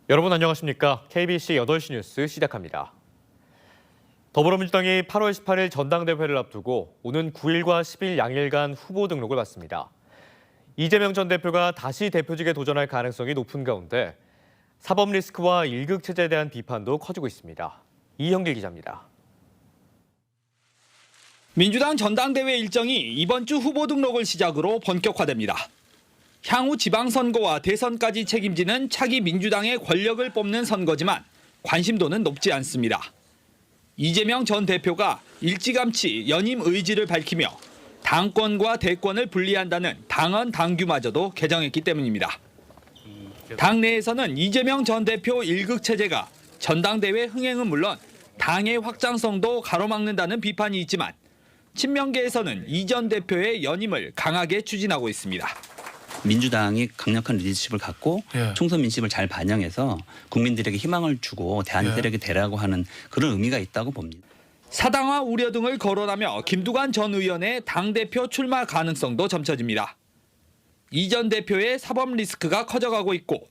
여러분 안녕하십니까? KBC 8시 뉴스 시작합니다. 더불어민주당이 8월 18일 전당대회를 앞두고 오는 9일과 10일 양일간 후보 등록을 받습니다. 이재명 전 대표가 다시 대표직에 도전할 가능성이 높은 가운데 사법 리스크와 일극 체제에 대한 비판도 커지고 있습니다. 이형길 기자입니다. 민주당 전당대회 일정이 이번 주 후보 등록을 시작으로 본격화됩니다. 향후 지방선거와 대선까지 책임지는 차기 민주당의 권력을 뽑는 선거지만 관심도는 높지 않습니다. 이재명 전 대표가 일찌감치 연임 의지를 밝히며 당권과 대권을 분리한다는 당헌 당규마저도 개정했기 때문입니다. 당내에서는 이재명 전 대표 일극 체제가 전당대회 흥행은 물론 당의 확장성도 가로막는다는 비판이 있지만 친명계에서는 이 전 대표의 연임을 강하게 추진하고 있습니다. 민주당이 강력한 리더십을 갖고 총선 민심을 잘 반영해서 국민들에게 희망을 주고 대안들에게 되라고 하는 그런 의미가 있다고 봅니다. 사당화 우려 등을 거론하며 김두관 전 의원의 당대표 출마 가능성도 점쳐집니다. 이 전 대표의 사법 리스크가 커져가고 있고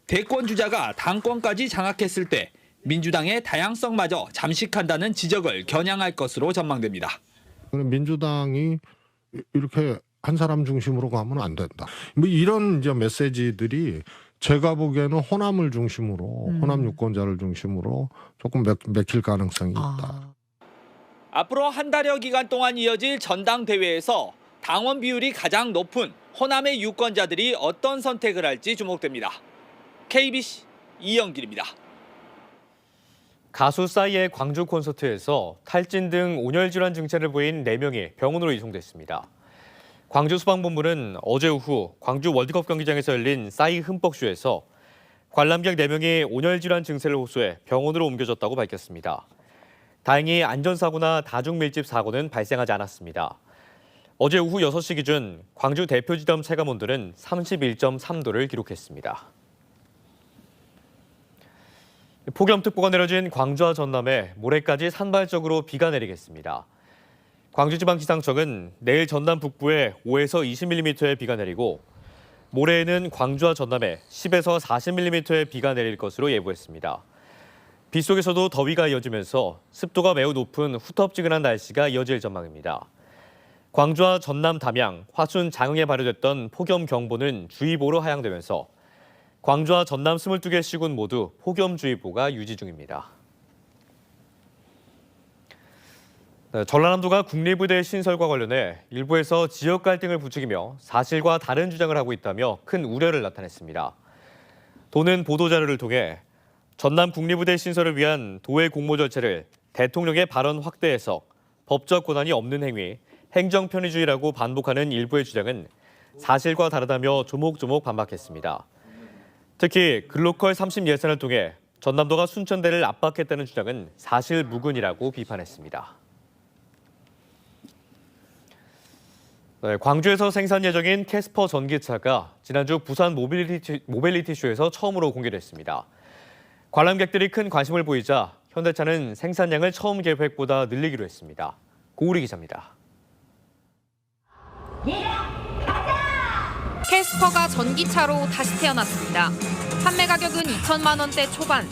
대권 주자가 당권까지 장악했을 때 민주당의 다양성마저 잠식한다는 지적을 겨냥할 것으로 전망됩니다. 민주당이 이렇게 한 사람 중심으로 가면 안 된다. 뭐 이런 이제 메시지들이 제가 보기에는 호남을 중심으로 호남 유권자를 중심으로 조금 맥힐 가능성이 있다. 앞으로 한 달여 기간 동안 이어질 전당대회에서 당원 비율이 가장 높은 호남의 유권자들이 어떤 선택을 할지 주목됩니다. KBC 이영길입니다. 가수 싸이의 광주 콘서트에서 탈진 등 온열 질환 증세를 보인 4명이 병원으로 이송됐습니다. 광주 소방본부는 어제 오후 광주 월드컵 경기장에서 열린 싸이 흠뻑쇼에서 관람객 4명이 온열 질환 증세를 호소해 병원으로 옮겨졌다고 밝혔습니다. 다행히 안전사고나 다중밀집 사고는 발생하지 않았습니다. 어제 오후 6시 기준 광주 대표 지점 체감온도는 31.3도를 기록했습니다. 폭염특보가 내려진 광주와 전남에 모레까지 산발적으로 비가 내리겠습니다. 광주지방기상청은 내일 전남 북부에 5에서 20mm의 비가 내리고 모레에는 광주와 전남에 10에서 40mm의 비가 내릴 것으로 예보했습니다. 비 속에서도 더위가 이어지면서 습도가 매우 높은 후텁지근한 날씨가 이어질 전망입니다. 광주와 전남 담양, 화순, 장흥에 발효됐던 폭염경보는 주의보로 하향되면서 광주와 전남 22개 시군 모두 폭염주의보가 유지 중입니다. 전라남도가 국립의대 신설과 관련해 일부에서 지역 갈등을 부추기며 사실과 다른 주장을 하고 있다며 큰 우려를 나타냈습니다. 도는 보도자료를 통해 전남 국립의대 신설을 위한 도의 공모 절차를 대통령의 발언 확대해서 법적 권한이 없는 행위, 행정 편의주의라고 반복하는 일부의 주장은 사실과 다르다며 조목조목 반박했습니다. 특히 글로컬 30 예산을 통해 전남도가 순천대를 압박했다는 주장은 사실무근이라고 비판했습니다. 광주에서 생산 예정인 캐스퍼 전기차가 지난주 부산 모빌리티쇼에서 처음으로 공개됐습니다. 관람객들이 큰 관심을 보이자 현대차는 생산량을 처음 계획보다 늘리기로 했습니다. 고우리 기자입니다. 캐스퍼가 전기차로 다시 태어났습니다. 판매 가격은 2천만 원대 초반.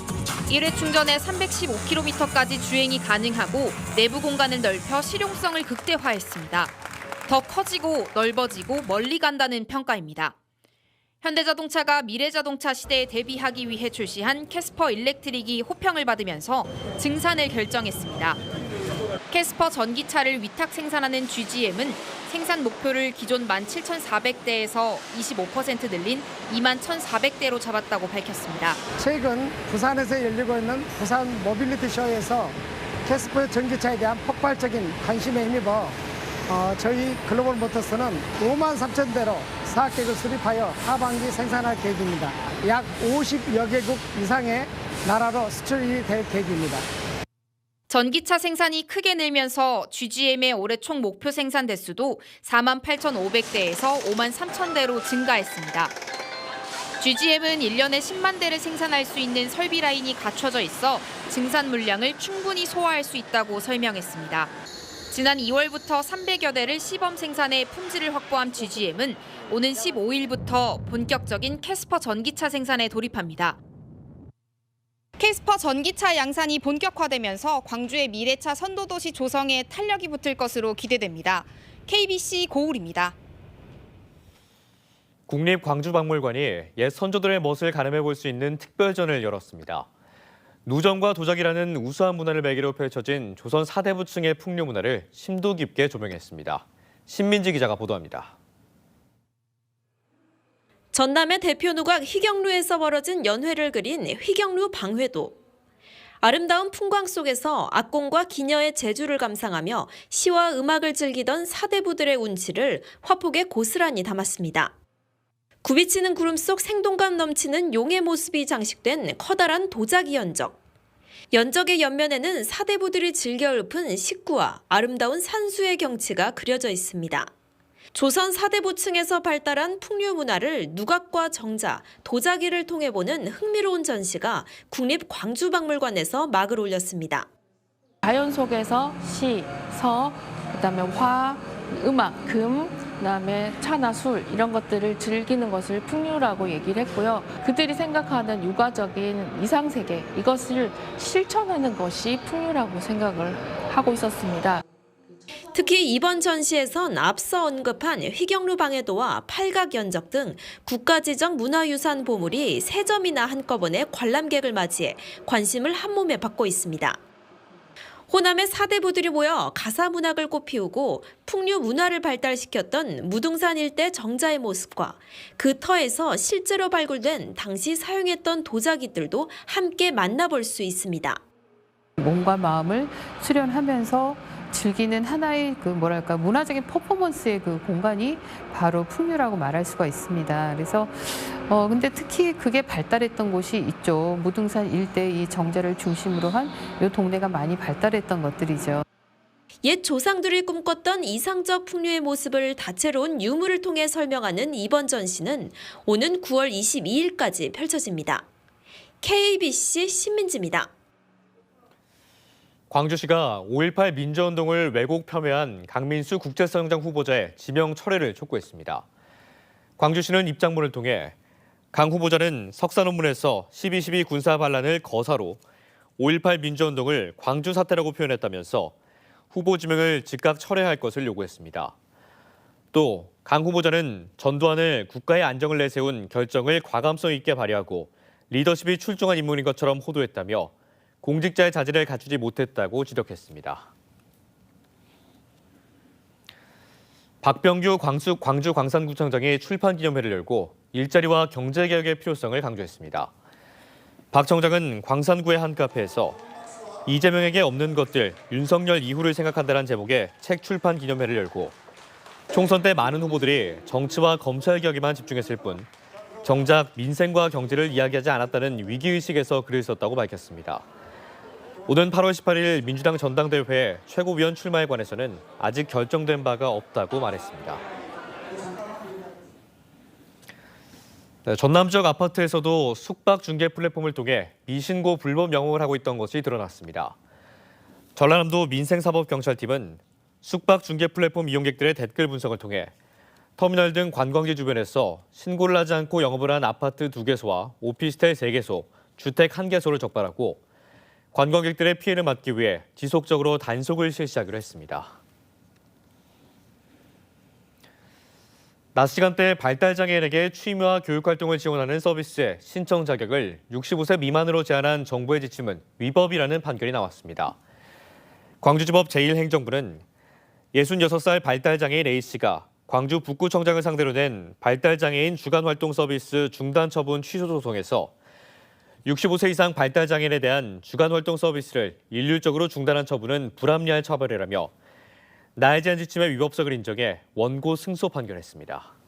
1회 충전에 315km까지 주행이 가능하고 내부 공간을 넓혀 실용성을 극대화했습니다. 더 커지고 넓어지고 멀리 간다는 평가입니다. 현대자동차가 미래자동차 시대에 대비하기 위해 출시한 캐스퍼 일렉트릭이 호평을 받으면서 증산을 결정했습니다. 캐스퍼 전기차를 위탁 생산하는 GGM은 생산 목표를 기존 17,400대에서 25% 늘린 21,400대로 잡았다고 밝혔습니다. 최근 부산에서 열리고 있는 부산 모빌리티 쇼에서 캐스퍼 전기차에 대한 폭발적인 관심에 힘입어 저희 글로벌 모터스는 5만 3천 대로 사업계획을 수립하여 하반기 생산할 계획입니다. 약 50여 개국 이상의 나라로 수출이 될 계획입니다. 전기차 생산이 크게 늘면서 GGM의 올해 총 목표 생산 대수도 4만 8,500대에서 5만 3천 대로 증가했습니다. GGM은 1년에 10만 대를 생산할 수 있는 설비 라인이 갖춰져 있어 증산 물량을 충분히 소화할 수 있다고 설명했습니다. 지난 2월부터 300여 대를 시범 생산해 품질을 확보한 GGM은 오는 15일부터 본격적인 캐스퍼 전기차 생산에 돌입합니다. 캐스퍼 전기차 양산이 본격화되면서 광주의 미래차 선도도시 조성에 탄력이 붙을 것으로 기대됩니다. KBC 고울입니다. 국립광주박물관이 옛 선조들의 멋을 가늠해 볼 수 있는 특별전을 열었습니다. 누정과 도자기라는 우수한 문화를 매개로 펼쳐진 조선 4대 부층의 풍류 문화를 심도 깊게 조명했습니다. 신민지 기자가 보도합니다. 전남의 대표 누각 휘경루에서 벌어진 연회를 그린 휘경루 방회도. 아름다운 풍광 속에서 악공과 기녀의 재주를 감상하며 시와 음악을 즐기던 사대부들의 운치를 화폭에 고스란히 담았습니다. 굽이치는 구름 속 생동감 넘치는 용의 모습이 장식된 커다란 도자기 연적. 연적의 옆면에는 사대부들이 즐겨 읊은 식구와 아름다운 산수의 경치가 그려져 있습니다. 조선 4대 부층에서 발달한 풍류 문화를 누각과 정자, 도자기를 통해 보는 흥미로운 전시가 국립광주박물관에서 막을 올렸습니다. 자연 속에서 시, 서, 그다음에 화, 음악, 금, 그다음에 차나 술 이런 것들을 즐기는 것을 풍류라고 얘기를 했고요. 그들이 생각하는 육아적인 이상세계 이것을 실천하는 것이 풍류라고 생각을 하고 있었습니다. 특히 이번 전시에선 앞서 언급한 휘경루 방해도와 팔각연적 등 국가지정 문화유산 보물이 3점이나 한꺼번에 관람객을 맞이해 관심을 한몸에 받고 있습니다. 호남의 4대부들이 모여 가사문학을 꽃피우고 풍류 문화를 발달시켰던 무등산 일대 정자의 모습과 그 터에서 실제로 발굴된 당시 사용했던 도자기들도 함께 만나볼 수 있습니다. 몸과 마음을 수련하면서 즐기는 하나의 문화적인 퍼포먼스의 그 공간이 바로 풍류라고 말할 수가 있습니다. 그래서 근데 특히 그게 발달했던 곳이 있죠. 무등산 일대 이 정자를 중심으로 한 이 동네가 많이 발달했던 것들이죠. 옛 조상들이 꿈꿨던 이상적 풍류의 모습을 다채로운 유물을 통해 설명하는 이번 전시는 오는 9월 22일까지 펼쳐집니다. KBC 신민지입니다. 광주시가 5.18 민주운동을 왜곡 폄훼한 강민수 국제사령장 후보자의 지명 철회를 촉구했습니다. 광주시는 입장문을 통해 강 후보자는 석사 논문에서 12.12 군사 반란을 거사로 5.18 민주운동을 광주 사태라고 표현했다면서 후보 지명을 즉각 철회할 것을 요구했습니다. 또 강 후보자는 전두환을 국가의 안정을 내세운 결정을 과감성 있게 발휘하고 리더십이 출중한 인물인 것처럼 호도했다며 공직자의 자질을 갖추지 못했다고 지적했습니다. 박병규 광주 광산구청장이 출판 기념회를 열고 일자리와 경제개혁의 필요성을 강조했습니다. 박 청장은 광산구의 한 카페에서 이재명에게 없는 것들, 윤석열 이후를 생각한다는 제목의 책 출판 기념회를 열고 총선 때 많은 후보들이 정치와 검찰개혁에만 집중했을 뿐 정작 민생과 경제를 이야기하지 않았다는 위기의식에서 글을 썼다고 밝혔습니다. 오는 8월 18일 민주당 전당대회 최고위원 출마에 관해서는 아직 결정된 바가 없다고 말했습니다. 전남 지역 아파트에서도 숙박 중개 플랫폼을 통해 미신고 불법 영업을 하고 있던 것이 드러났습니다. 전라남도 민생사법경찰팀은 숙박 중개 플랫폼 이용객들의 댓글 분석을 통해 터미널 등 관광지 주변에서 신고를 하지 않고 영업을 한 아파트 2개소와 오피스텔 3개소, 주택 1개소를 적발하고 관광객들의 피해를 막기 위해 지속적으로 단속을 실시하기로 했습니다. 낮 시간대 발달장애인에게 취미와 교육활동을 지원하는 서비스의 신청 자격을 65세 미만으로 제한한 정부의 지침은 위법이라는 판결이 나왔습니다. 광주지법 제1행정부는 66살 발달장애인 A씨가 광주 북구청장을 상대로 낸 발달장애인 주간활동 서비스 중단 처분 취소 소송에서 65세 이상 발달장애인에 대한 주간활동 서비스를 일률적으로 중단한 처분은 불합리한 처벌이라며 나에 대한 지침의 위법성을 인정해 원고 승소 판결했습니다.